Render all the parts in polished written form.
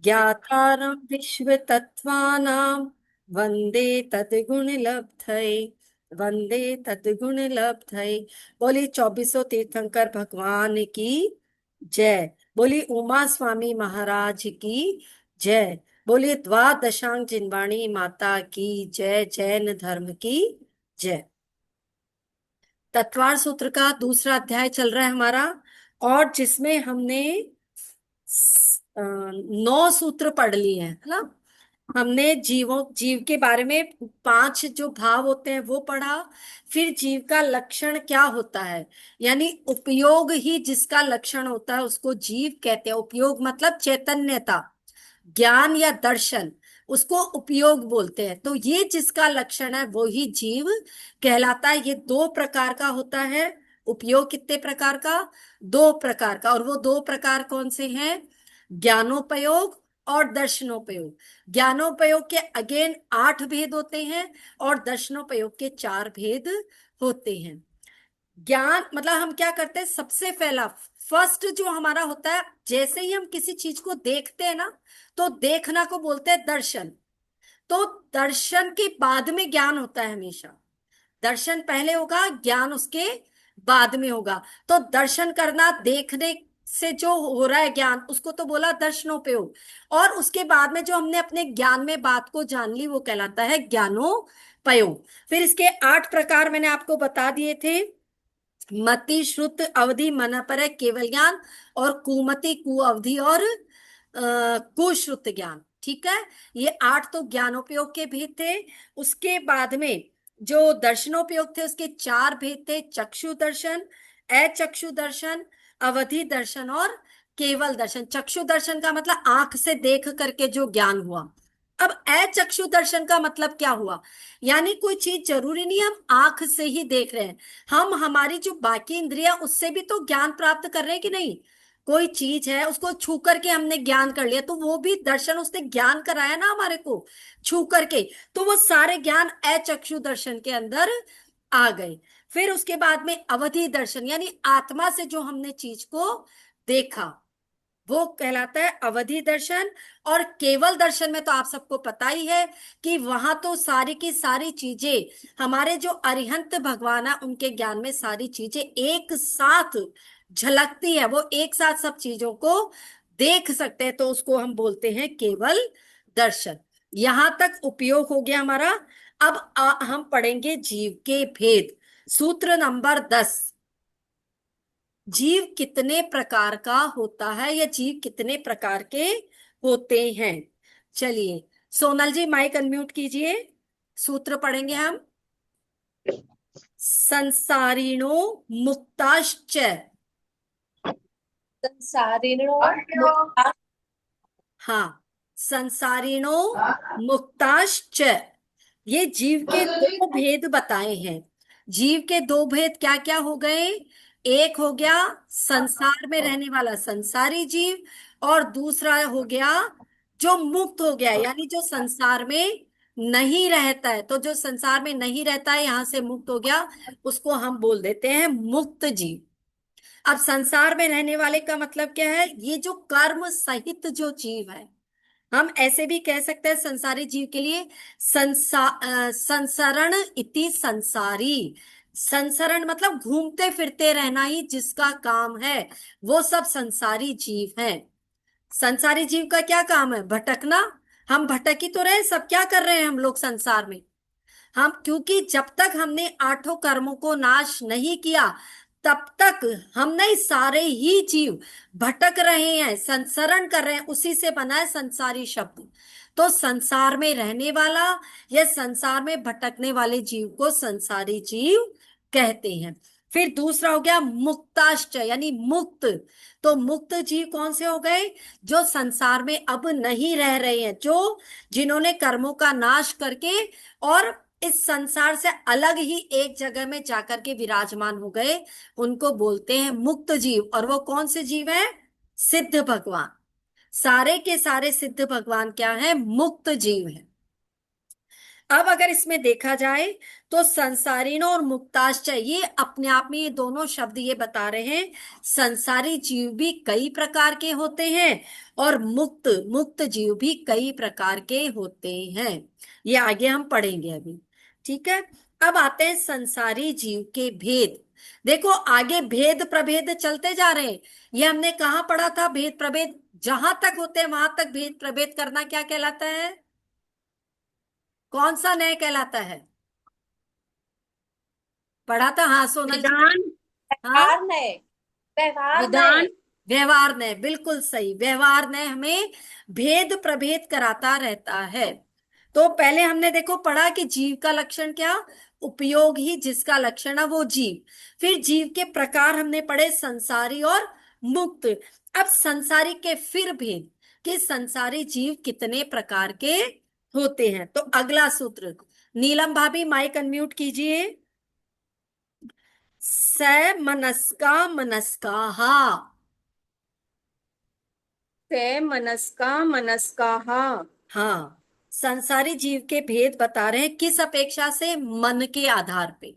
ज्ञातारं विश्वतत्त्वानां वन्दे तद्गुणलब्धये। वंदे तद्गुणलब्धये। बोली चौबीसों तीर्थंकर भगवान की जय। बोली उमा स्वामी महाराज की जय। बोली द्वादशांग जिनवाणी माता की जय। जैन धर्म की जय। तत्वार सूत्र का दूसरा अध्याय चल रहा है हमारा, और जिसमें हमने 9 सूत्र पढ़ लिए हैं, है ना। हमने जीव के बारे में 5 जो भाव होते हैं वो पढ़ा। फिर जीव का लक्षण क्या होता है, यानी उपयोग ही जिसका लक्षण होता है उसको जीव कहते हैं। उपयोग मतलब चैतन्यता, ज्ञान या दर्शन, उसको उपयोग बोलते हैं। तो ये जिसका लक्षण है वो ही जीव कहलाता है। ये 2 प्रकार का होता है। उपयोग कितने प्रकार का? 2 प्रकार का। और वो 2 प्रकार कौन से हैं? ज्ञानोपयोग और दर्शनोपयोग। ज्ञानोपयोग के अगेन 8 भेद होते हैं और दर्शनोपयोग के 4 भेद होते हैं। ज्ञान मतलब हम क्या करते हैं, सबसे पहला फर्स्ट जो हमारा होता है, जैसे ही हम किसी चीज को देखते हैं ना, तो देखना को बोलते हैं दर्शन। तो दर्शन के बाद में ज्ञान होता है हमेशा। दर्शन पहले होगा, ज्ञान उसके बाद में होगा। तो दर्शन करना, देखने से जो हो रहा है ज्ञान, उसको तो बोला दर्शनोपयोग। और उसके बाद में जो हमने अपने ज्ञान में बात को जान ली वो कहलाता है ज्ञानोपयोग। फिर इसके 8 प्रकार मैंने आपको बता दिए थे। मति श्रुत अवधि मन पर है केवल ज्ञान, और कुमति कुअवधि और कुश्रुत ज्ञान। ठीक है, ये 8 तो ज्ञानोपयोग के भेद थे। उसके बाद में जो दर्शनोपयोग थे उसके 4 भेद थे। चक्षु दर्शन, अचक्षु दर्शन, अवधि दर्शन और केवल दर्शन। चक्षु दर्शन का मतलब आंख से देख करके जो ज्ञान हुआ। अब अचक्षु दर्शन का मतलब क्या हुआ, यानी कोई चीज जरूरी नहीं हम आंख से ही देख रहे हैं, हम हमारी जो बाकी इंद्रियां उससे भी तो ज्ञान प्राप्त कर रहे हैं कि नहीं। कोई चीज है उसको छू करके हमने ज्ञान कर लिया, तो वो भी दर्शन, उसने ज्ञान कराया ना हमारे को छू करके। तो वो सारे ज्ञान अचक्षु दर्शन के अंदर आ गए। फिर उसके बाद में अवधि दर्शन, यानी आत्मा से जो हमने चीज को देखा वो कहलाता है अवधि दर्शन। और केवल दर्शन में तो आप सबको पता ही है कि वहां तो सारी की सारी चीजें, हमारे जो अरिहंत भगवान है उनके ज्ञान में सारी चीजें एक साथ झलकती है। वो एक साथ सब चीजों को देख सकते हैं, तो उसको हम बोलते हैं केवल दर्शन। यहां तक उपयोग हो गया हमारा। अब हम पढ़ेंगे जीव के भेद। सूत्र नंबर 10। जीव कितने प्रकार का होता है, या जीव कितने प्रकार के होते हैं? चलिए सोनल जी माइक अनम्यूट कीजिए। सूत्र पढ़ेंगे हम। संसारिणो मुक्ताश्च। संसारिणो मुक्ता। हाँ, संसारिणो मुक्ताश्च। ये जीव के 2 भेद बताए हैं। जीव के 2 भेद क्या क्या हो गए? एक हो गया संसार में रहने वाला संसारी जीव, और दूसरा हो गया जो मुक्त हो गया, यानी जो संसार में नहीं रहता है। तो जो संसार में नहीं रहता है, यहां से मुक्त हो गया, उसको हम बोल देते हैं मुक्त जीव। अब संसार में रहने वाले का मतलब क्या है? ये जो कर्म सहित जो जीव है, हम ऐसे भी कह सकते हैं संसारी जीव के लिए संसरण इति संसारी। संसरण मतलब घूमते फिरते रहना ही जिसका काम है, वो सब संसारी जीव हैं। संसारी जीव का क्या काम है? भटकना। हम भटक ही तो रहे, सब क्या कर रहे हैं हम लोग संसार में। हम, क्योंकि जब तक हमने 8 कर्मों को नाश नहीं किया तब तक हम नहीं, सारे ही जीव भटक रहे हैं, संसरण कर रहे हैं। उसी से बना है संसारी शब्द। तो संसार में रहने वाला या संसार में भटकने वाले जीव को संसारी जीव कहते हैं। फिर दूसरा हो गया मुक्ताश्च, यानी मुक्त। तो मुक्त जीव कौन से हो गए? जो संसार में अब नहीं रह रहे हैं, जो जिन्होंने कर्मों का नाश करके और इस संसार से अलग ही एक जगह में जाकर के विराजमान हो गए, उनको बोलते हैं मुक्त जीव। और वो कौन से जीव है? सिद्ध भगवान। सारे के सारे सिद्ध भगवान क्या है? मुक्त जीव है। अब अगर इसमें देखा जाए तो संसारिण और मुक्ताश्चय, ये अपने आप में, ये दोनों शब्द ये बता रहे हैं संसारी जीव भी कई प्रकार के होते हैं और मुक्त मुक्त जीव भी कई प्रकार के होते हैं। ये आगे हम पढ़ेंगे अभी। ठीक है। अब आते हैं संसारी जीव के भेद। देखो आगे भेद प्रभेद चलते जा रहे हैं। ये हमने कहाँ पढ़ा था? भेद प्रभेद जहां तक होते हैं वहां तक भेद प्रभेद करना क्या कहलाता है? कौन सा न्याय कहलाता है? पढ़ा था, हाँ सोनल जी। विधान। हाँ, व्यवहार नए, व्यवहार विधान। नए। व्यवहार न्याय, बिल्कुल सही। व्यवहार न्याय हमें भेद प्रभेद कराता रहता है। तो पहले हमने देखो पढ़ा कि जीव का लक्षण क्या? उपयोग ही जिसका लक्षण है वो जीव। फिर जीव के प्रकार हमने पढ़े, संसारी और मुक्त। अब संसारी के फिर भेद कि संसारी जीव कितने प्रकार के होते हैं। तो अगला सूत्र, नीलम भाभी माइक अनम्यूट कीजिए। स मनस्का मनस्काहा। से मनस्का मनस्काहा। हाँ, संसारी जीव के भेद बता रहे हैं किस अपेक्षा से? मन के आधार पे।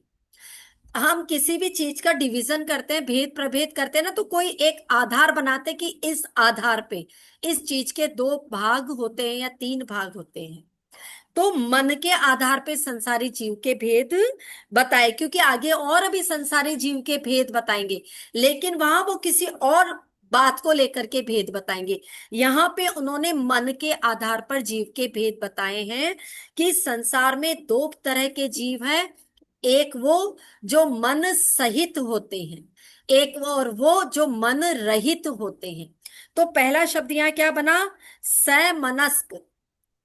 हम किसी भी चीज का डिवीजन करते हैं, भेद प्रभेद करते हैं ना, तो कोई एक आधार बनाते हैं कि इस आधार पे इस चीज के दो भाग होते हैं या तीन भाग होते हैं। तो मन के आधार पे संसारी जीव के भेद बताए, क्योंकि आगे और अभी संसारी जीव के भेद बताएंगे, लेकिन वहां वो किसी और बात को लेकर के भेद बताएंगे। यहाँ पे उन्होंने मन के आधार पर जीव के भेद बताए हैं कि संसार में दो तरह के जीव हैं। एक वो जो मन सहित होते हैं, एक वो और वो जो मन रहित होते हैं। तो पहला शब्द यहाँ क्या बना? सैमनस्क।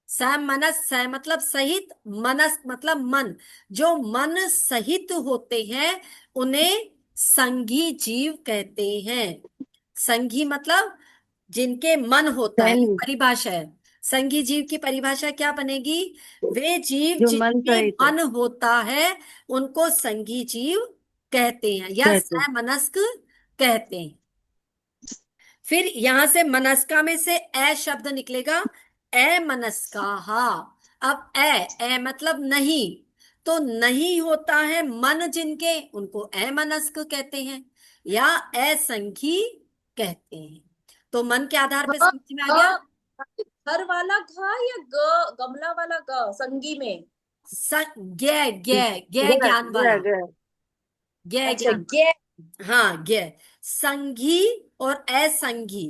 सैमनस, सै मतलब सहित, मनस मतलब मन। जो मन सहित होते हैं उन्हें संघी जीव कहते हैं। संघी मतलब जिनके मन होता है, ये सैनी। परिभाषा है। संघी जीव की परिभाषा क्या बनेगी? वे जीव जो मन जिनके सहित हो मन होता है उनको संघी जीव कहते हैं या कहते। सैमनस्क कहते हैं। फिर यहां से मनस्का में से ए शब्द निकलेगा, ए मनस्काहा। अब ए, ए मतलब नहीं, तो नहीं होता है मन जिनके, उनको ए मनस्क कहते हैं या असंखी कहते हैं। तो मन के आधार पे घ, समझ में आ गया। घ, घर वाला घ या ग, गमला वाला ग संगी में? ज्ञ ज्ञ ज्ञ गए ज्ञान गए वाला, गए। ज्ञ अच्छा ज्ञान ये। वाला। हाँ, ज्ञ। संघी और असंघी,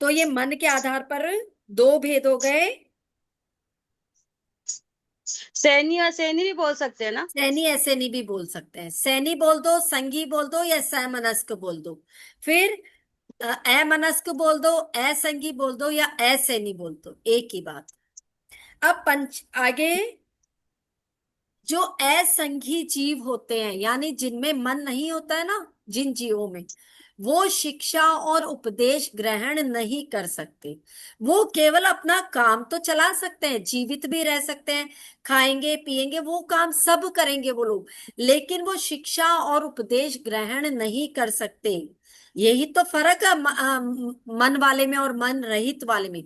तो ये मन के आधार पर दो भेद हो गए। सैनी और सैनी भी बोल सकते हैं ना। सैनी ऐसे नहीं भी बोल सकते हैं, सैनी बोल दो, संगी बोल दो या समनस्क बोल दो। फिर अमनस्क बोल दो, असंगी बोल दो या असैनी बोल दो, एक ही बात। अब पंच आगे, जो असंघी जीव होते हैं यानी जिनमें मन नहीं होता है ना, जिन जीवों में, वो शिक्षा और उपदेश ग्रहण नहीं कर सकते। वो केवल अपना काम तो चला सकते हैं, जीवित भी रह सकते हैं, खाएंगे पिएंगे, वो काम सब करेंगे वो लोग, लेकिन वो शिक्षा और उपदेश ग्रहण नहीं कर सकते। यही तो फर्क है मन वाले में और मन रहित वाले में।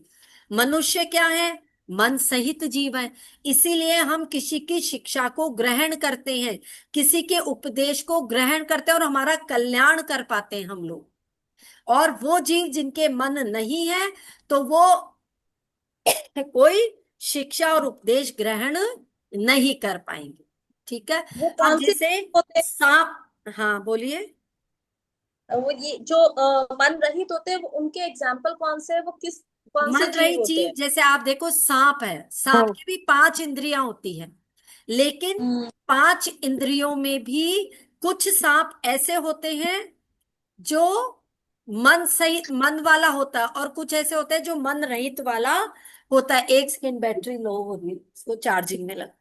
मनुष्य क्या है? मन सहित जीव है। इसीलिए हम किसी की शिक्षा को ग्रहण करते हैं, किसी के उपदेश को ग्रहण करते हैं और हमारा कल्याण कर पाते हैं हम लोग। और वो जीव जिनके मन नहीं है, तो वो कोई शिक्षा और उपदेश ग्रहण नहीं कर पाएंगे। ठीक है। वो अब कौन से जैसे होते हैं? सांप, हाँ बोलिए। वो ये जो मन रहित होते हैं, वो उनके एग्जाम्पल कौन से है? वो किस, कौन से मन जीव रहित होते जीव, हैं? जैसे आप देखो सांप है, सांप हाँ। की भी पांच इंद्रियां होती हैं, लेकिन हम्म, पांच इंद्रियों में भी कुछ सांप ऐसे होते हैं जो मन सही मन वाला होता है और कुछ ऐसे होते हैं जो मन रहित वाला होता है। एक सेकेंड, बैटरी लो हो रही है, इसको चार्जिंग में लगा।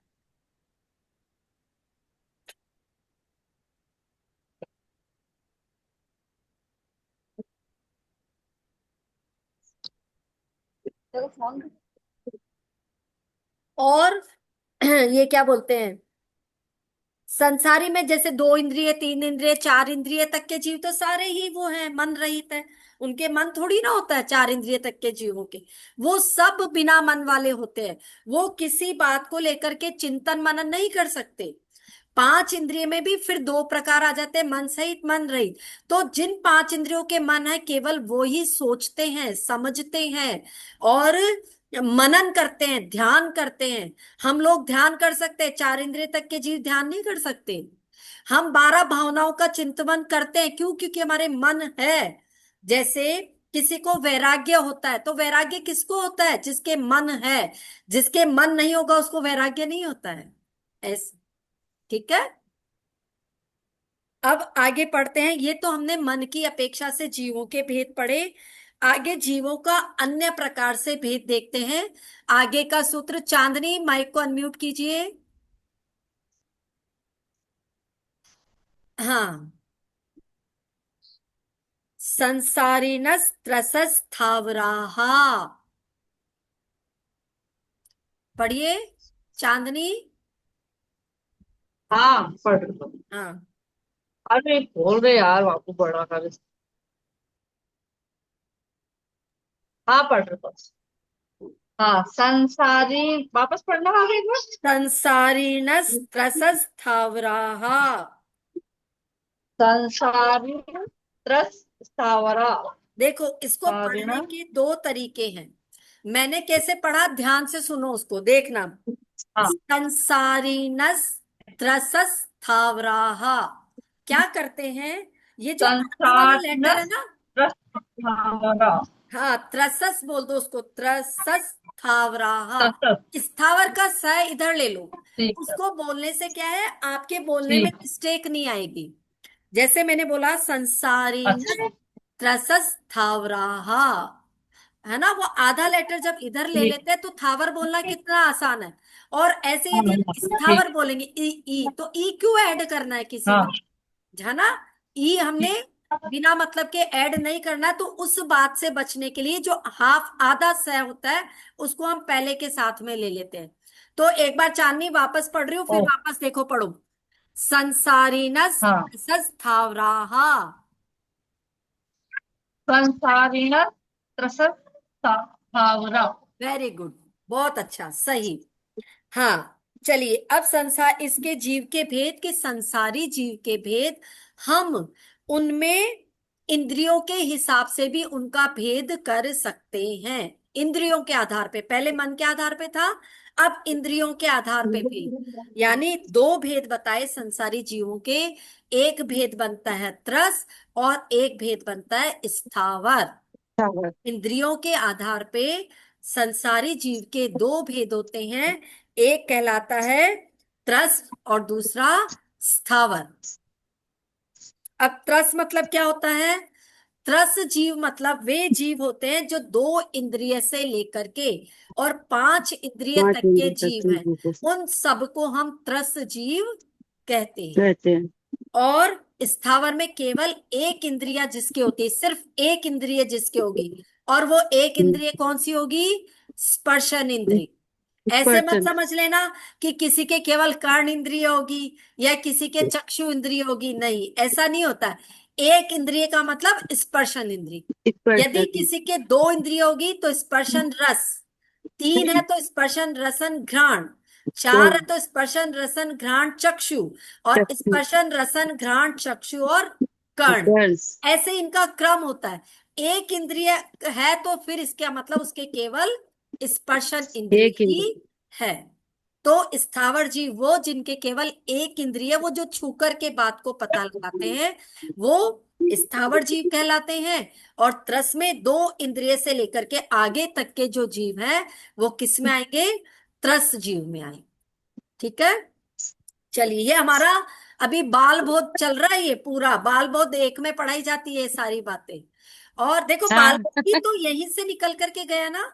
देखो फोन। और ये क्या बोलते हैं, संसारी में जैसे 2 इंद्रिय, 3 इंद्रिय, 4 इंद्रिय तक के जीव तो सारे ही वो हैं, मन रहित है। उनके मन थोड़ी ना होता है 4 इंद्रिय तक के जीवों के। वो सब बिना मन वाले होते हैं। वो किसी बात को लेकर के चिंतन मनन नहीं कर सकते। 5 इंद्रिय में भी फिर 2 प्रकार आ जाते हैं, मन सहित, मन रहित। तो जिन 5 इंद्रियों के मन है, केवल वो ही सोचते हैं, समझते हैं और मनन करते हैं, ध्यान करते हैं। हम लोग ध्यान कर सकते हैं, 4 इंद्रिय तक के जीव ध्यान नहीं कर सकते। हम 12 भावनाओं का चिंतन करते हैं, क्यों? क्योंकि हमारे मन है। जैसे किसी को वैराग्य होता है, तो वैराग्य किसको होता है? जिसके मन है। जिसके मन नहीं होगा उसको वैराग्य नहीं होता है। ऐसे, ठीक है। अब आगे पढ़ते हैं। ये तो हमने मन की अपेक्षा से जीवों के भेद पढ़े। आगे जीवों का अन्य प्रकार से भेद देखते हैं। आगे का सूत्र, चांदनी माइक को अनम्यूट कीजिए। हाँ। संसारिणस् त्रसस्थावराः। पढ़िए चांदनी। हाँ पढ़ रहे हो। हाँ। अरे बोल रहे यार बापू बड़ा कर। हाँ पढ़ रहे हो। हाँ संसारी, वापस पढ़ना आगे एक बार। संसारिणस् त्रसस्थावराः। संसारी त्रस स्थावरा। देखो, इसको सारिण। पढ़ने के 2 तरीके हैं। मैंने कैसे पढ़ा, ध्यान से सुनो, उसको देखना। हाँ संसारिणस त्रसस स्थावराः। क्या करते हैं? ये जो आधा वाला संसारिण लेटर है ना, त्रस स्थावरा। हाँ, त्रसस बोल दो उसको, त्रसस स्थावराः। तसस। स्थावर का स इधर ले लो। ठीक है। उसको बोलने से क्या है, आपके बोलने में ठीक। मिस्टेक नहीं आएगी। जैसे मैंने बोला संसारिणस अच्छा। त्रसस स्थावराः, है ना। वो आधा लेटर जब इधर ले ठीक। लेते हैं तो थावर बोलना कितना आसान है। और ऐसे हाँ यदि हम ठीक। स्थावर बोलेंगे, ई ई, तो ई क्यों ऐड करना है किसी में, हाँ है ना। ई हमने बिना मतलब के ऐड नहीं करना है। तो उस बात से बचने के लिए जो हाफ आधा स होता है, उसको हम पहले के साथ में ले लेते हैं। तो एक बार चांदनी वापस पढ़ रही हूँ, फिर ओ। वापस देखो, पढ़ो। संसारिणस हाँ स्थावराः। संसारिण त्रस स्थावरा। वेरी गुड, बहुत अच्छा, सही। हाँ, चलिए अब संसार, इसके जीव के भेद, के संसारी जीव के भेद, हम उनमें इंद्रियों के हिसाब से भी उनका भेद कर सकते हैं। इंद्रियों के आधार पे, पहले मन के आधार पे था, अब इंद्रियों के आधार पे भेद। यानी 2 भेद बताए संसारी जीवों के। एक भेद बनता है त्रस, और एक भेद बनता है स्थावर। इंद्रियों के आधार पे संसारी जीव के 2 भेद होते हैं। एक कहलाता है त्रस और दूसरा स्थावर। अब त्रस मतलब क्या होता है? त्रस जीव मतलब वे जीव होते हैं जो 2 इंद्रिय से लेकर के और 5 इंद्रिय पांच तक के मिनट तक जीव तुम हैं। रुको उन सबको हम त्रस जीव कहते हैं। कहते हैं। और स्थावर में केवल एक इंद्रिय जिसकी होती है, सिर्फ एक इंद्रिय जिसकी होगी। और वो एक इंद्रिय कौन सी होगी? स्पर्शन इंद्रिय। ऐसे मत पर्सन। समझ लेना कि किसी के केवल कर्ण इंद्रिय होगी या किसी के चक्षु इंद्रिय होगी, नहीं, ऐसा नहीं होता। एक इंद्रिय का मतलब स्पर्शन इंद्रिय। यदि पर्सन। किसी के 2 इंद्रिय होगी तो स्पर्शन रस, 3 है तो स्पर्शन रसन घ्राण, 4 है तो स्पर्शन रसन घ्राण चक्षु, और स्पर्शन रसन घ्राण चक्षु और कर्ण। गर्ल्स। ऐसे इनका क्रम होता है। एक इंद्रिय है तो फिर इसका मतलब उसके केवल स्पर्शन इंद्रिय एक ही। ही है। तो स्थावर जीव वो जिनके केवल एक इंद्रिय, वो जो छूकर के बात को पता लगाते हैं, वो स्थावर जीव कहलाते हैं। और त्रस में 2 इंद्रिय से लेकर के आगे तक के जो जीव हैं, वो किस में आएंगे? त्रस जीव में आएंगे। ठीक है। चलिए, ये हमारा अभी बाल बोध चल रहा है। ये पूरा बाल बोध एक में पढ़ाई जाती है ये सारी बातें। और देखो, बाल हाँ बोध भी तो यहीं से निकल करके गया ना।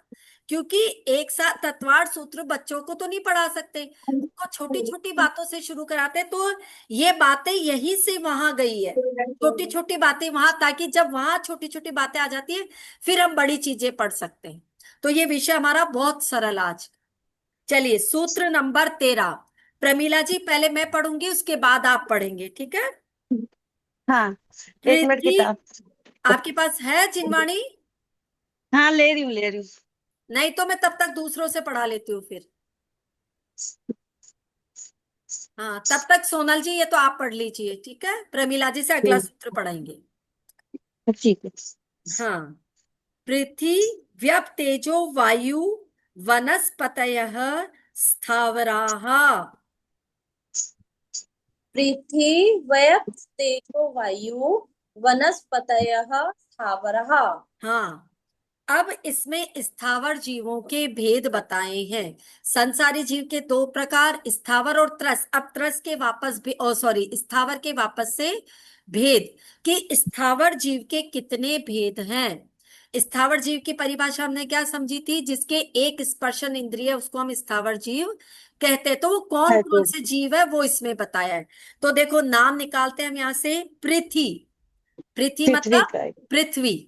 क्योंकि एक साथ तत्वार सूत्र बच्चों को तो नहीं पढ़ा सकते, उनको छोटी छोटी बातों से शुरू कराते हैं। तो ये बातें यहीं से वहां गई है, छोटी छोटी बातें वहां, ताकि जब वहां छोटी छोटी बातें आ जाती है, फिर हम बड़ी चीजें पढ़ सकते हैं। तो ये विषय हमारा बहुत सरल आज। चलिए, सूत्र नंबर 13। प्रमीला जी पहले मैं पढ़ूंगी, उसके बाद आप पढ़ेंगे, ठीक है? हाँ, एक मिनट पृथ्वी, किताब। आपके पास है जिनवाणी? हाँ, ले रही हूँ, ले रही हूँ। नहीं तो मैं तब तक दूसरों से पढ़ा लेती हूँ फिर। हाँ, तब तक सोनल जी ये तो आप पढ़ लीजिए, ठीक है? प्रमीला जी से अगला सूत्र पढ़ाएंगे। ठीक है। हाँ, पृथ्वी व्यप तेजो वायु वनस्पतयः स्थावराः। पृथ्वी वयः तेजो वायु वनस्पतयः स्थावरः। हाँ, अब इसमें स्थावर जीवों के भेद बताए हैं। संसारी जीव के दो प्रकार, स्थावर और त्रस। अब त्रस के वापस भी, ओ सॉरी, स्थावर के वापस से भेद, कि स्थावर जीव के कितने भेद हैं। स्थावर जीव की परिभाषा हमने क्या समझी थी? जिसके एक स्पर्शन इंद्रिय, उसको हम स्थावर जीव कहते हैं। तो वो कौन है कौन तो से जीव है वो इसमें बताया है। तो देखो, नाम निकालते हैं हम यहां से। पृथ्वी, पृथ्वी पृथ्वी मतलब का है। पृथ्वी।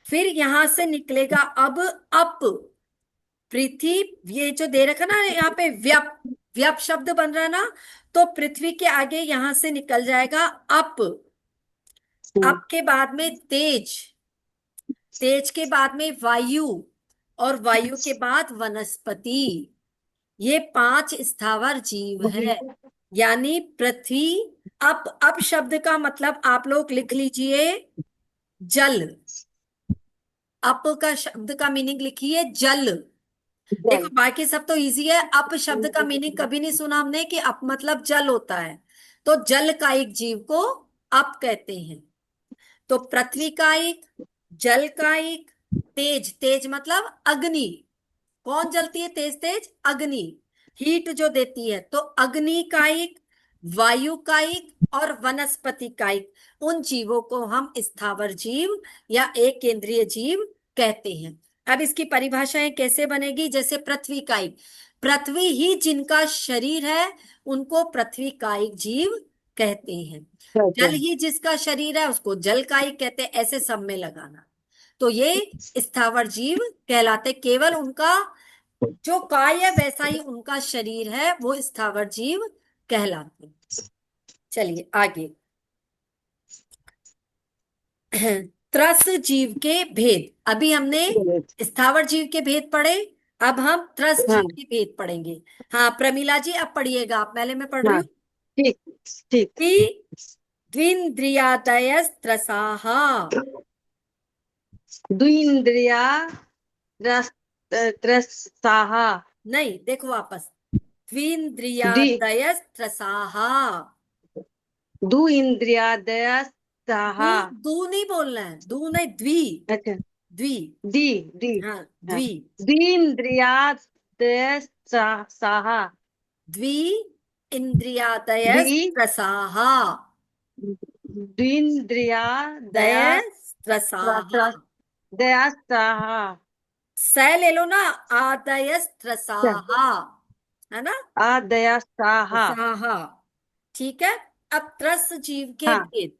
फिर यहां से निकलेगा अब अप, पृथ्वी, ये जो दे रखा ना यहाँ पे व्यप, व्यप शब्द बन रहा है ना, तो पृथ्वी के आगे यहां से निकल जाएगा अप। हम्म, अप के बाद में तेज, तेज के बाद में वायु, और वायु के बाद वनस्पति। ये पांच स्थावर जीव है। यानी पृथ्वी, अप शब्द का मतलब आप लोग लिख लीजिए जल। अप का शब्द का मीनिंग लिखिए जल। देखो, जल। बाकी सब तो इजी है। अप शब्द का मीनिंग कभी नहीं सुना हमने कि अप मतलब जल होता है। तो जल कायिक जीव को अप कहते हैं। तो पृथ्वी कायिक, जल कायिक, तेज, तेज मतलब अग्नि। कौन जलती है तेज तेज? अग्नि, हीट जो देती है। तो अग्नि कायिक, वायु कायिक और वनस्पति कायिक, उन जीवों को हम स्थावर जीव या एक केंद्रीय जीव कहते हैं। अब इसकी परिभाषाएं कैसे बनेगी? जैसे पृथ्वी कायिक, पृथ्वी ही जिनका शरीर है उनको पृथ्वी कायिक जीव कहते हैं। कहते जल हैं। ही जिसका शरीर है उसको जल कायिक कहते हैं। ऐसे सब में लगाना। तो ये स्थावर जीव कहलाते। केवल उनका जो काय है वैसा ही उनका शरीर है, वो स्थावर जीव कहलाते हैं। चलिए आगे। त्रस जीव के भेद, अभी हमने स्थावर जीव के भेद पढ़े, अब हम त्रस हाँ, जीव के भेद पढ़ेंगे। हाँ प्रमीला जी अब पढ़िएगा आप, पहले मैं पढ़ रही हाँ, हूँ। ठीक, ठीक। कि द्विन्द्रियादयस्त्रसाः। द्विन्द्रिया रस त्रस्ताः। नहीं, देखो वापस, द्वि द्विन्द्रियादयस्त्रसाः। दु इंद्रियादयस्ताः। दू, दू नहीं बोलना है, दू नहीं, द्वि, अच्छा, द्वि। दि दि हाँ, हाँ, द्वि, द्विन्द्रियादयस्ताः। द्वि द्वि इंद्रियादयस्त्रसाः। द्विन्द्रियादयस्ताः। दयस्त्रसाः। दयस्ताः। स ले लो ना, आदयस्त्रसाः, है ना? अदयस्ताः। साहा, ठीक है। अब त्रस जीव के हाँ, भेद,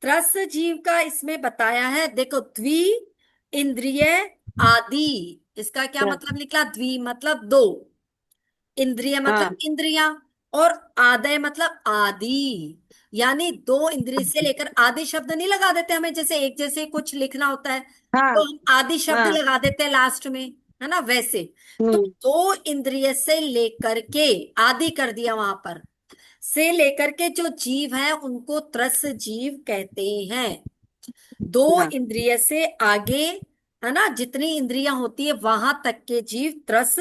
त्रस जीव का इसमें बताया है। देखो, द्वि इंद्रिय आदि, इसका क्या मतलब निकला? द्वि मतलब दो, इंद्रिय मतलब हाँ, इंद्रियां, और आदय मतलब आदि। यानी दो इंद्रिय से लेकर, आदि शब्द नहीं लगा देते हमें, जैसे एक जैसे कुछ लिखना होता है हाँ, तो हम आदि शब्द हाँ। लगा देते हैं लास्ट में, है ना? वैसे तो हम्म, दो इंद्रिय से लेकर के, आदि कर दिया वहां पर, से लेकर के जो जीव है उनको त्रस जीव कहते हैं। दो हाँ, इंद्रिय से आगे, है ना, जितनी इंद्रियां होती है वहां तक के जीव त्रस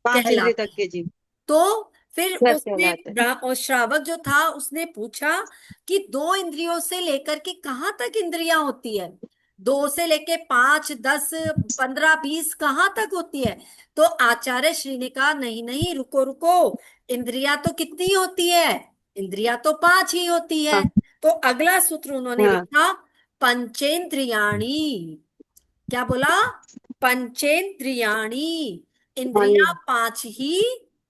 5 इंद्रिय कहलाते तक हैं। के जीव तो फिर रस उसने कहलाते हैं। और श्रावक जो था उसने पूछा कि दो इंद्रियों से लेकर के कहाँ तक इंद्रियां होती है? दो से लेके 5, 10, 15, 20 कहाँ तक होती है? तो आचार्य श्री ने कहा, नहीं नहीं, रुको रुको, इंद्रियां तो कितनी होती है? इंद्रियां तो 5 ही होती है। हाँ, तो अगला सूत्र उन्होंने हाँ, लिखा, पंचेंद्रियाणी। क्या बोला? पंचेंद्रियाणी। हाँ, ये इंद्रियां 5 ही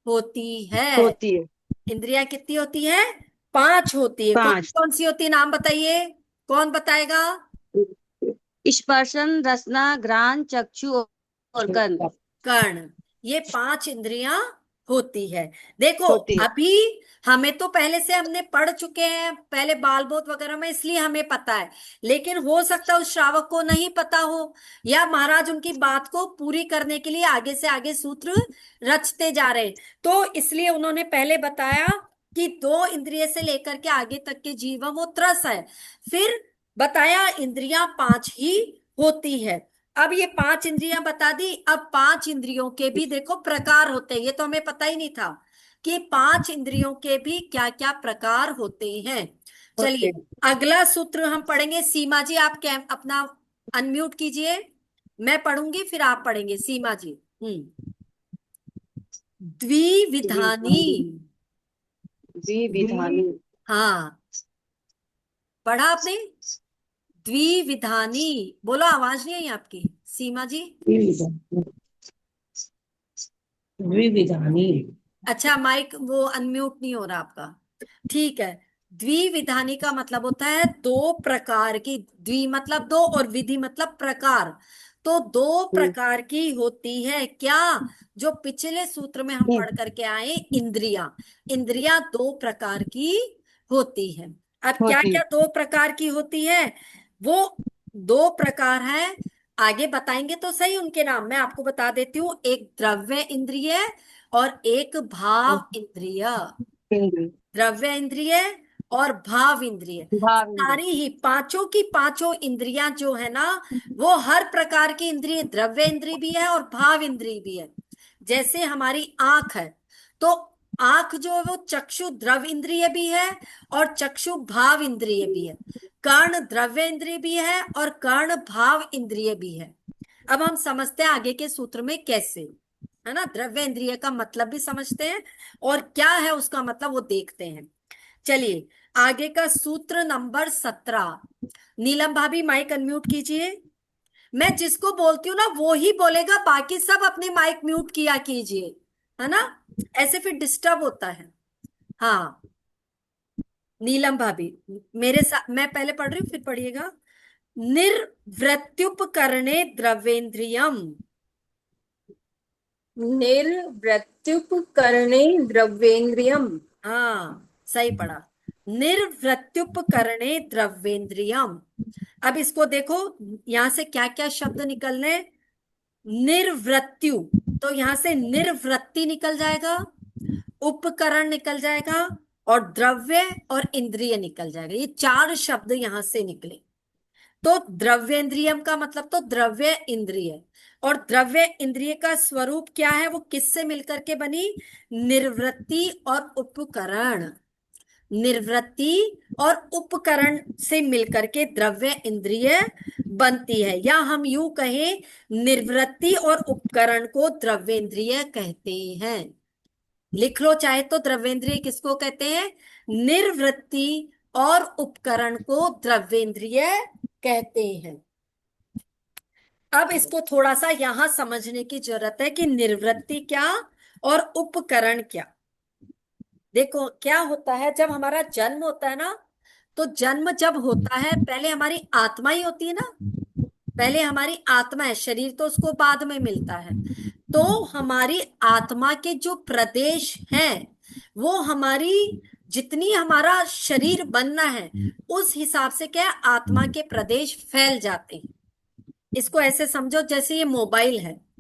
होती है। होती है। इंद्रियां कितनी होती है? 5 होती है। पांच। कौन सी होती है? नाम बताइए, कौन बताएगा? स्पर्शन, रसना, घ्राण, चक्षु और कर्म। कर्ण। ये 5 इंद्रियां होती है। देखो, होती है। अभी हमें तो पहले से हमने पढ़ चुके हैं पहले बाल बोध वगैरह में, इसलिए हमें पता है। लेकिन हो सकता है उस श्रावक को नहीं पता हो, या महाराज उनकी बात को पूरी करने के लिए आगे से आगे सूत्र रचते जा रहे हैं। तो इसलिए उन्होंने पहले बताया कि दो इंद्रिय से लेकर के आगे तक के जीव वो त्रस है। फिर बताया इंद्रियां पांच ही होती है। अब ये पांच इंद्रियां बता दी। अब पांच इंद्रियों के भी देखो प्रकार होते हैं, ये तो हमें पता ही नहीं था कि पांच इंद्रियों के भी क्या क्या प्रकार होते हैं। होते चलिए, हैं। अगला सूत्र हम पढ़ेंगे। सीमा जी, आप अपना अनम्यूट कीजिए। मैं पढ़ूंगी फिर आप पढ़ेंगे। सीमा जी। द्विविधानी। द्विविधानी। हाँ, पढ़ा आपने? द्विविधानी। बोलो, आवाज नहीं आई आपकी सीमा जी। द्विविधानी। अच्छा, माइक वो अनम्यूट नहीं हो रहा आपका। ठीक है। द्विविधानी का मतलब होता है दो प्रकार की। द्वि मतलब दो और विधि मतलब प्रकार। तो दो प्रकार की होती है क्या? जो पिछले सूत्र में हम पढ़ करके आए, इंद्रियां। इंद्रियां दो प्रकार की होती है। अब क्या होती क्या दो प्रकार की होती है? वो दो प्रकार है, आगे बताएंगे तो सही उनके नाम। मैं आपको बता देती हूँ। एक द्रव्य इंद्रिय और एक भाव इंद्रिय। इंद्रिय। द्रव्य इंद्रिय और भाव इंद्रिय। भाव इंद्रिय। सारी ही पांचों की पांचों इंद्रियां जो है ना, वो हर प्रकार की इंद्रिय, द्रव्य इंद्रिय भी है और भाव इंद्रिय भी है। जैसे हमारी आंख है, तो आंख जो है वो चक्षु द्रव्य इंद्रिय भी है और चक्षु भाव इंद्रिय भी है। कर्ण द्रव्य इंद्रिय भी है और कर्ण भाव इंद्रिय भी है। अब हम समझते हैं आगे के सूत्र में कैसे, है ना। द्रव्य इंद्रिय का मतलब भी समझते हैं और क्या है उसका मतलब वो देखते हैं। चलिए, आगे का सूत्र नंबर 17। नीलम भाभी, माइक अनम्यूट कीजिए। मैं जिसको बोलती हूँ ना वो ही बोलेगा, बाकी सब अपने माइक म्यूट किया कीजिए, है ना। ऐसे फिर डिस्टर्ब होता है। हाँ, नीलम भाभी, मेरे साथ मैं पहले पढ़ रही हूँ, फिर पढ़िएगा। निर्वृत्युपकरणे द्रव्येन्द्रियम। निर्वृत्युपकरणे द्रव्येन्द्रियम। हाँ, सही पढ़ा। निर्वृत्युपकरणे द्रव्येन्द्रियम। अब इसको देखो, यहां से क्या क्या शब्द निकलने। निर्वृत्यु, तो यहां से निर्वृत्ति निकल जाएगा, उपकरण निकल जाएगा, और द्रव्य और इंद्रिय निकल जाएगा। ये चार शब्द यहां से निकले। तो द्रव्येंद्रियम का मतलब तो द्रव्य इंद्रिय। और द्रव्य इंद्रिय का स्वरूप क्या है? वो किससे मिलकर के बनी? निर्वृत्ति और उपकरण। निर्वृत्ति और उपकरण से मिलकर के द्रव्य इंद्रिय बनती है। या हम यूं कहें, निर्वृत्ति और उपकरण को द्रव्येंद्रिय कहते हैं। लिख लो चाहे तो, द्रव्येंद्रिय किसको कहते हैं? निर्वृत्ति और उपकरण को द्रव्येंद्रिय कहते हैं। अब इसको थोड़ा सा यहां समझने की जरूरत है कि निर्वृत्ति क्या और उपकरण क्या। देखो, क्या होता है जब हमारा जन्म होता है ना, तो जन्म जब होता है पहले हमारी आत्मा ही होती है ना। पहले हमारी आत्मा है, शरीर तो उसको बाद में मिलता है। तो हमारी आत्मा के जो प्रदेश हैं, वो हमारी, जितनी हमारा शरीर बनना है उस हिसाब से क्या है, आत्मा के प्रदेश फैल जाते हैं। इसको ऐसे समझो जैसे ये मोबाइल है।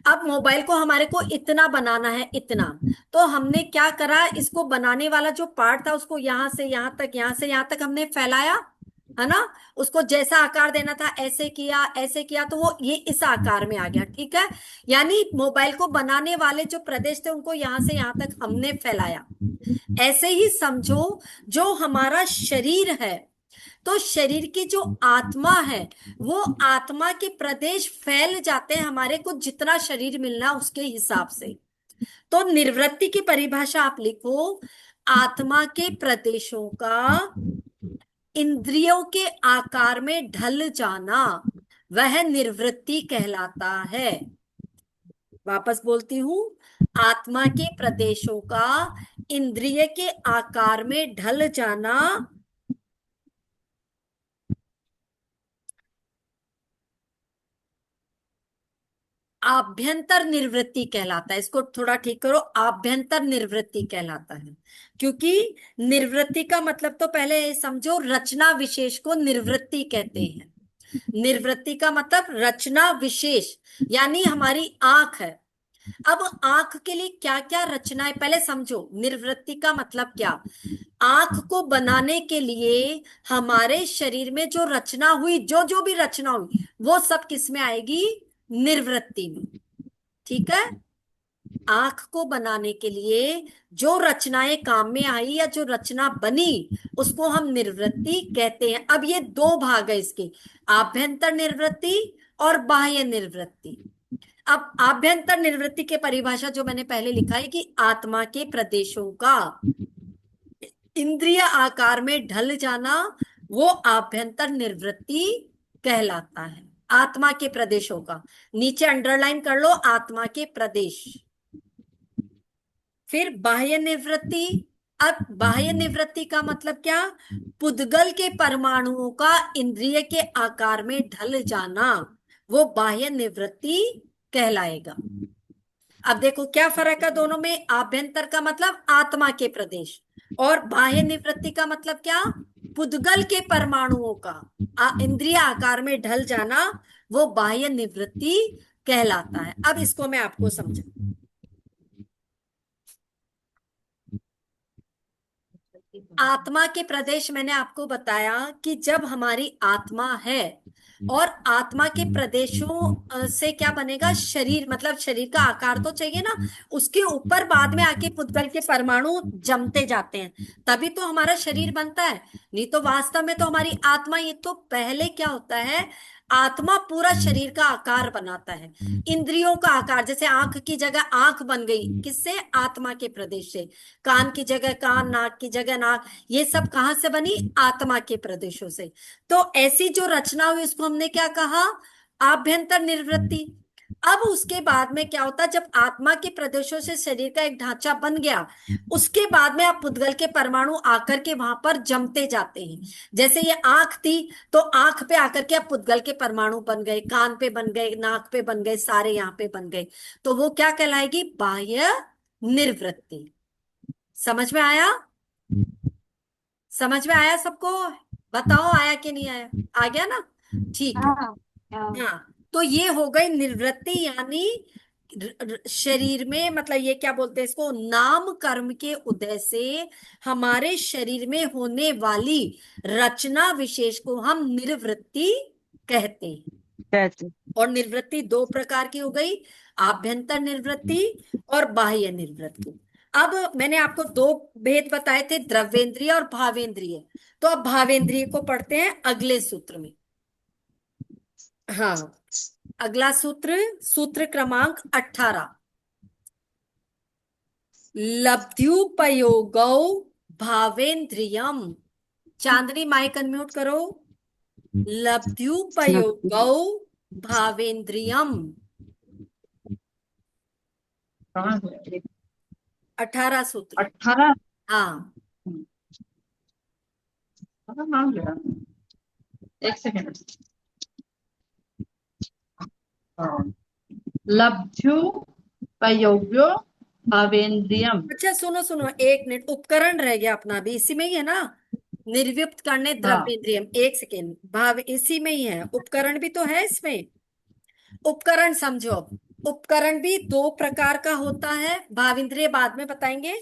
अब मोबाइल को हमारे को इतना बनाना है, इतना। तो हमने क्या करा, इसको बनाने वाला जो पार्ट था उसको यहां से यहां तक, यहां से यहां तक हमने फैलाया, है ना। उसको जैसा आकार देना था ऐसे किया, ऐसे किया, तो वो ये इस आकार में आ गया। ठीक है। यानी मोबाइल को बनाने वाले जो प्रदेश थे उनको यहां से यहां तक हमने फैलाया। ऐसे ही समझो, जो हमारा शरीर है, तो शरीर की जो आत्मा है, वो आत्मा के प्रदेश फैल जाते हैं हमारे को जितना शरीर मिलना उसके हिसाब से। तो निर्वृत्ति की परिभाषा आप लिखो, आत्मा के प्रदेशों का इंद्रियों के आकार में ढल जाना, वह निर्वृत्ति कहलाता है। वापस बोलती हूं, आत्मा के प्रदेशों का इंद्रिय के आकार में ढल जाना, आभ्यंतर निर्वृत्ति कहलाता है। इसको थोड़ा ठीक करो, आभ्यंतर निर्वृत्ति कहलाता है। क्योंकि निर्वृत्ति का मतलब तो पहले ये समझो, रचना विशेष को निर्वृत्ति कहते हैं। निर्वृत्ति का मतलब रचना विशेष, यानी हमारी आंख है। अब आंख के लिए क्या क्या रचनाएं पहले समझो। निर्वृत्ति का मतलब क्या? आंख को बनाने के लिए हमारे शरीर में जो रचना हुई, जो जो भी रचना हुई, वो सब किस में आएगी? निर्वृत्ति में। ठीक है। आंख को बनाने के लिए जो रचनाएं काम में आई या जो रचना बनी, उसको हम निर्वृत्ति कहते हैं। अब ये दो भाग है इसके, आभ्यंतर निर्वृत्ति और बाह्य निर्वृत्ति। अब आभ्यंतर निर्वृत्ति की परिभाषा जो मैंने पहले लिखा है कि आत्मा के प्रदेशों का इंद्रिय आकार में ढल जाना, वो आभ्यंतर निर्वृत्ति कहलाता है। आत्मा के प्रदेशों का, नीचे अंडरलाइन कर लो, आत्मा के प्रदेश। फिर बाह्य निवृत्ति। अब बाह्य निवृत्ति का मतलब क्या? पुद्गल के परमाणुओं का इंद्रिय के आकार में ढल जाना, वो बाह्य निवृत्ति कहलाएगा। अब देखो क्या फर्क है दोनों में। आभ्यंतर का मतलब आत्मा के प्रदेश, और बाह्य निवृत्ति का मतलब क्या? पुद्गल के परमाणुओं का इंद्रिय आकार में ढल जाना, वो बाह्य निवृत्ति कहलाता है। अब इसको मैं आपको समझा। आत्मा के प्रदेश मैंने आपको बताया कि जब हमारी आत्मा है, और आत्मा के प्रदेशों से क्या बनेगा? शरीर, मतलब शरीर का आकार तो चाहिए ना, उसके ऊपर बाद में आके पुद्गल के परमाणु जमते जाते हैं, तभी तो हमारा शरीर बनता है। नहीं तो वास्तव में तो हमारी आत्मा, ये तो पहले क्या होता है, आत्मा पूरा शरीर का आकार बनाता है, इंद्रियों का आकार। जैसे आंख की जगह आंख बन गई, किससे? आत्मा के प्रदेश से। कान की जगह कान, नाक की जगह नाक, ये सब कहां से बनी? आत्मा के प्रदेशों से। तो ऐसी जो रचना हुई, उसको हमने क्या कहा? आभ्यंतर निर्वृत्ति। अब उसके बाद में क्या होता है, जब आत्मा के प्रदेशों से शरीर का एक ढांचा बन गया, उसके बाद में आप पुद्गल के परमाणु आकर के वहां पर जमते जाते हैं। जैसे ये आंख थी, तो आंख पे आकर के आप पुद्गल के परमाणु बन गए, कान पे बन गए, नाक पे बन गए, सारे यहाँ पे बन गए, तो वो क्या कहलाएगी? बाह्य निर्वृत्ति। समझ में आया? समझ में आया सबको? बताओ आया कि नहीं आया? आ गया ना? ठीक है। हाँ, तो ये हो गई निर्वृत्ति, यानी शरीर में, मतलब ये क्या बोलते हैं इसको, नाम कर्म के उदय से हमारे शरीर में होने वाली रचना विशेष को हम निर्वृत्ति कहते हैं। कहते और निर्वृत्ति दो प्रकार की हो गई, आभ्यंतर निर्वृत्ति और बाह्य निर्वृत्ति। अब मैंने आपको दो भेद बताए थे, द्रव्येंद्रिय और भावेंद्रिय। तो अब भावेंद्रिय को पढ़ते हैं अगले सूत्र में। हाँ, अगला सूत्र, सूत्र क्रमांक 18। लब्ध्युपयोगौ भावेंद्रियम। चांदनी माइक अनम्यूट करो। लब्ध्युपयोगौ भावेंद्रियम। कहाँ है? 18 सूत्र। 18। हाँ, नाम लिया, एक सेकेंड। लब्ध्युपयोगो भावेन्द्रियम। अच्छा सुनो सुनो, एक मिनट, उपकरण रह गया अपना भी, इसी में ही है ना? निर्व्युक्त करने द्रव्येंद्रियम, एक सेकेंड, भाव इसी में ही है, उपकरण भी तो है इसमें। उपकरण समझो। अब उपकरण भी दो प्रकार का होता है, भावेंद्रिय बाद में बताएंगे।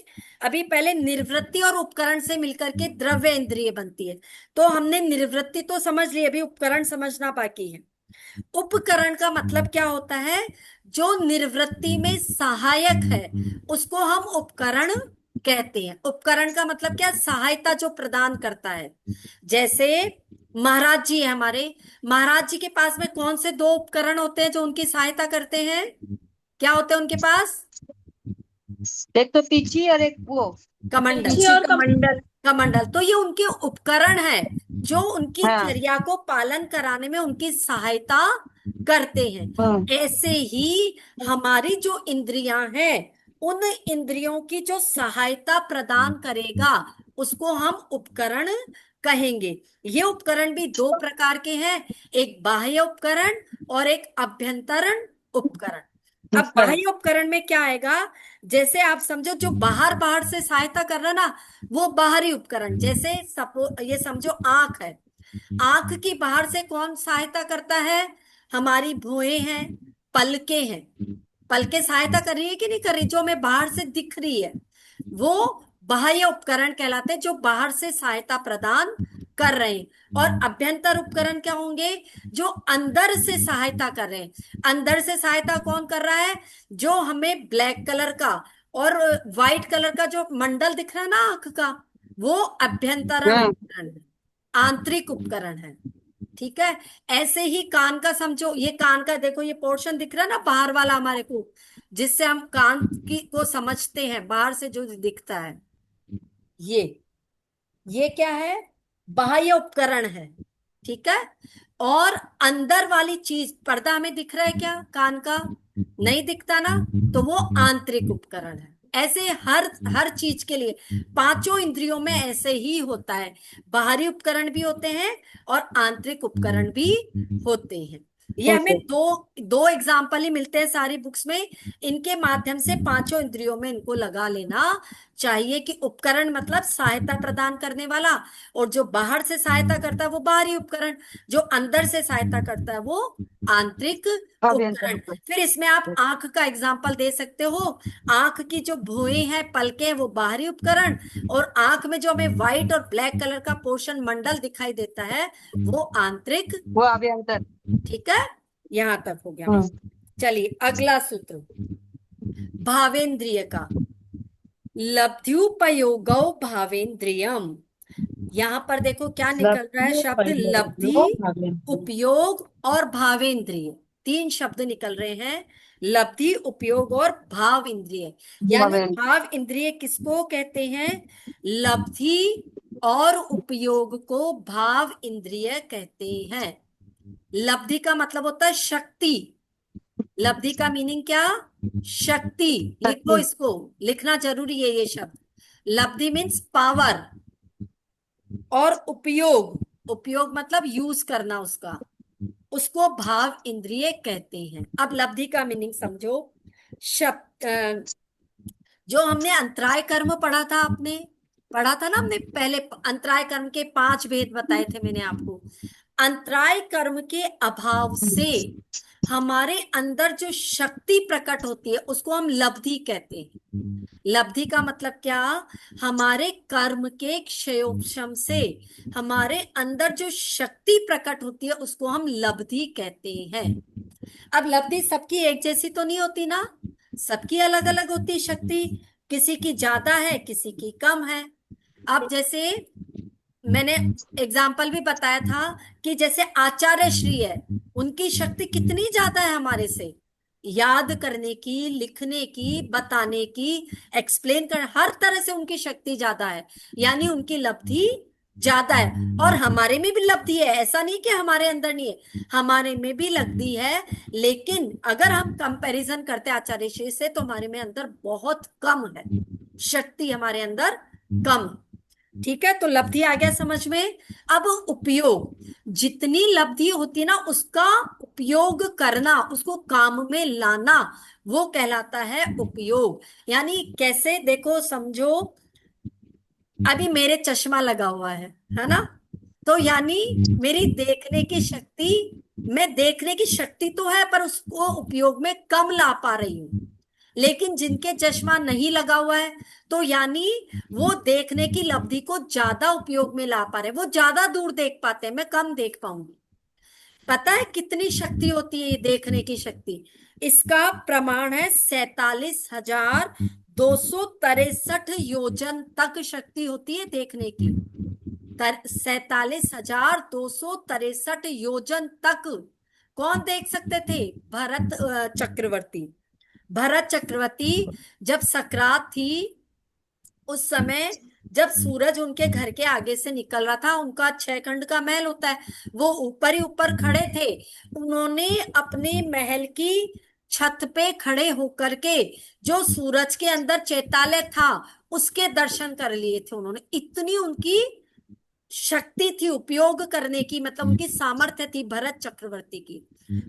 अभी पहले निर्वृत्ति और उपकरण से मिलकर के द्रव्य इंद्रिय बनती है। तो हमने निर्वृत्ति तो समझ ली, अभी उपकरण समझना बाकी है। उपकरण का मतलब क्या होता है? जो निर्वृत्ति में सहायक है, उसको हम उपकरण कहते हैं। उपकरण का मतलब क्या? सहायता जो प्रदान करता है। जैसे महाराज जी है हमारे, महाराज जी के पास में कौन से दो उपकरण होते हैं जो उनकी सहायता करते हैं? क्या होते हैं उनके पास? एक तो पीछी और एक वो कमंडल। पीछी और कमंडल। कमंडल, तो ये उनके उपकरण है जो उनकी हाँ। चर्या को पालन कराने में उनकी सहायता करते हैं। हाँ। ऐसे ही हमारी जो इंद्रियां हैं, उन इंद्रियों की जो सहायता प्रदान करेगा, उसको हम उपकरण कहेंगे। ये उपकरण भी दो प्रकार के हैं, एक बाह्य उपकरण और एक अभ्यंतरण उपकरण। अब उपकरण। बाह्य उपकरण में क्या आएगा, जैसे आप समझो जो बाहर बाहर से सहायता कर रहा है ना, वो बाहरी उपकरण। जैसे सपो ये समझो आंख है, आंख की बाहर से कौन सहायता करता है, हमारी भुएं हैं, पलकें हैं। पलकें सहायता कर रही है कि नहीं कर रही, जो हमें बाहर से दिख रही है, वो बाह्य उपकरण कहलाते हैं, जो बाहर से सहायता प्रदान कर रहे हैं। और अभ्यंतर उपकरण क्या होंगे, जो अंदर से सहायता कर रहे हैं। अंदर से सहायता कौन कर रहा है, जो हमें ब्लैक कलर का और व्हाइट कलर का जो मंडल दिख रहा है ना आंख का, वो अभ्यंतरण हाँ, उपकरण है, आंतरिक उपकरण है। ठीक है। ऐसे ही कान का समझो, ये कान का देखो, ये पोर्शन दिख रहा है ना बाहर वाला हमारे को, जिससे हम कान की को समझते हैं, बाहर से जो दिखता है, ये ये क्या है, बाह्य उपकरण है। ठीक है। और अंदर वाली चीज, पर्दा हमें दिख रहा है क्या कान का, नहीं दिखता ना, तो वो आंतरिक उपकरण है। ऐसे हर हर चीज के लिए पांचों इंद्रियों में ऐसे ही होता है, बाहरी उपकरण भी होते हैं और आंतरिक उपकरण भी होते हैं। ये हमें ओके। दो दो एग्जाम्पल ही मिलते हैं सारी बुक्स में, इनके माध्यम से पांचों इंद्रियों में इनको लगा लेना चाहिए कि उपकरण मतलब सहायता प्रदान करने वाला, और जो बाहर से सहायता करता है वो बाहरी उपकरण, जो अंदर से सहायता करता है वो आंतरिक अभ्यंतर उपकरण। उपकरण। फिर इसमें आप आंख का एग्जाम्पल दे सकते हो, आंख की जो भुएं हैं, पलकें हैं, वो बाहरी उपकरण, और आंख में जो हमें व्हाइट और ब्लैक कलर का पोर्शन मंडल दिखाई देता है, वो आंतरिक। वो अभ्यंतर। ठीक है, यहां तक हो गया। हाँ। चलिए अगला सूत्र, भावेंद्रिय का, लब्ध्युपयोगौ भावेंद्रियम। यहां पर देखो क्या निकल रहा है, शब्द लब्धि, उपयोग और भावेंद्रिय, तीन शब्द निकल रहे हैं, लब्धि, उपयोग और भाव इंद्रिय। यानी अभ्यंतर। भाव इंद्रिय किसको कहते हैं, लब्धि और उपयोग को भाव इंद्रिय कहते हैं। लब्धि का मतलब होता है शक्ति, लब्धि का मीनिंग क्या, शक्ति। लिखो, शक्ति। इसको लिखना जरूरी है ये शब्द। लब्धि मीन्स पावर, और उपयोग, उपयोग मतलब यूज करना उसका, उसको भाव इंद्रिय कहते हैं। अब लब्धि का मीनिंग समझो। शब्द जो हमने अंतराय कर्म पढ़ा था, आपने पढ़ा था ना, हमने पहले अंतराय कर्म के 5 भेद बताए थे मैंने आपको। अंतराय कर्म के अभाव से हमारे अंदर जो शक्ति प्रकट होती है, उसको हम लब्धि कहते हैं। लब्धि का मतलब क्या, हमारे कर्म के क्षयोपशम से हमारे अंदर जो शक्ति प्रकट होती है, उसको हम लब्धि कहते हैं। अब लब्धि सबकी एक जैसी तो नहीं होती ना, सबकी अलग अलग होती है शक्ति, किसी की ज्यादा है, किसी की कम है। अब जैसे मैंने एग्जाम्पल भी बताया था कि जैसे आचार्य श्री है, उनकी शक्ति कितनी ज्यादा है हमारे से, याद करने की, लिखने की, बताने की, एक्सप्लेन कर, हर तरह से उनकी शक्ति ज्यादा है, यानी उनकी लब्धि ज्यादा है। और हमारे में भी लब्धि है, ऐसा नहीं कि हमारे अंदर नहीं है, हमारे में भी लब्धि है, लेकिन अगर हम कंपैरिजन करते हैं आचार्य श्री से, तो हमारे में अंदर बहुत कम है, शक्ति हमारे अंदर कम। ठीक है, तो लब्धि आ गया समझ में। अब उपयोग, जितनी लब्धि होती है ना, उसका उपयोग करना, उसको काम में लाना, वो कहलाता है उपयोग। यानी कैसे, देखो समझो, अभी मेरे चश्मा लगा हुआ है ना, तो यानी मेरी देखने की शक्ति, मैं देखने की शक्ति तो है, पर उसको उपयोग में कम ला पा रही हूं। लेकिन जिनके चश्मा नहीं लगा हुआ है, तो यानी वो देखने की लब्धि को ज्यादा उपयोग में ला पा रहे, वो ज्यादा दूर देख पाते हैं, मैं कम देख पाऊंगी। पता है कितनी शक्ति होती है ये देखने की शक्ति, इसका प्रमाण है 47,263 योजन तक शक्ति होती है देखने की। 47,263 योजन तक कौन देख सकते थे, भरत चक्रवर्ती। भरत चक्रवर्ती जब सकरात थी, उस समय जब सूरज उनके घर के आगे से निकल रहा था, उनका 6 खंड का महल होता है, वो ऊपर ही ऊपर खड़े थे, उन्होंने अपने महल की छत पे खड़े होकर के जो सूरज के अंदर चैतालय था, उसके दर्शन कर लिए थे उन्होंने। इतनी उनकी शक्ति थी उपयोग करने की, मतलब उनकी सामर्थ्य थी भरत चक्रवर्ती की।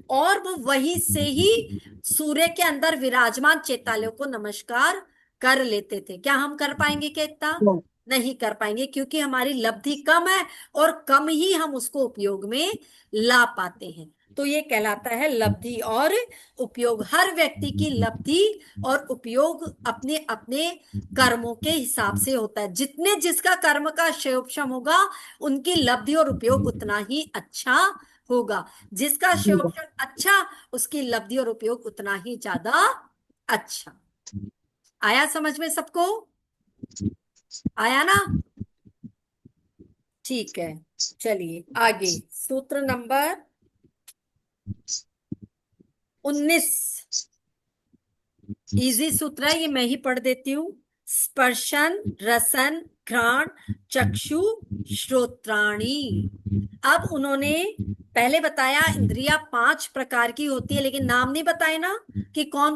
और वो वहीं से ही सूर्य के अंदर विराजमान चैतालियों को नमस्कार कर लेते थे। क्या हम कर पाएंगे क्या इतना? नहीं कर पाएंगे, क्योंकि हमारी लब्धि कम है और कम ही हम उसको उपयोग में ला पाते हैं। तो ये कहलाता है लब्धि और उपयोग। हर व्यक्ति की लब्धि और उपयोग अपने अपने कर्मों के हिसाब से होता है। जितने जिसका कर्म का क्षयोपशम होगा, उनकी लब्धि और उपयोग उतना ही अच्छा होगा। जिसका क्षयोपशम अच्छा, उसकी लब्धि और उपयोग उतना ही ज्यादा अच्छा। आया समझ में सबको? आया ना? ठीक है, चलिए आगे। सूत्र नंबर 19, इजी सूत्र है, ये मैं ही पढ़ देती हूँ। स्पर्शन, रसन, घ्राण, चक्षु, श्रोत्राणी। अब उन्होंने पहले बताया इंद्रिया 5 प्रकार की होती है, लेकिन नाम नहीं बताए ना कि कौन कौन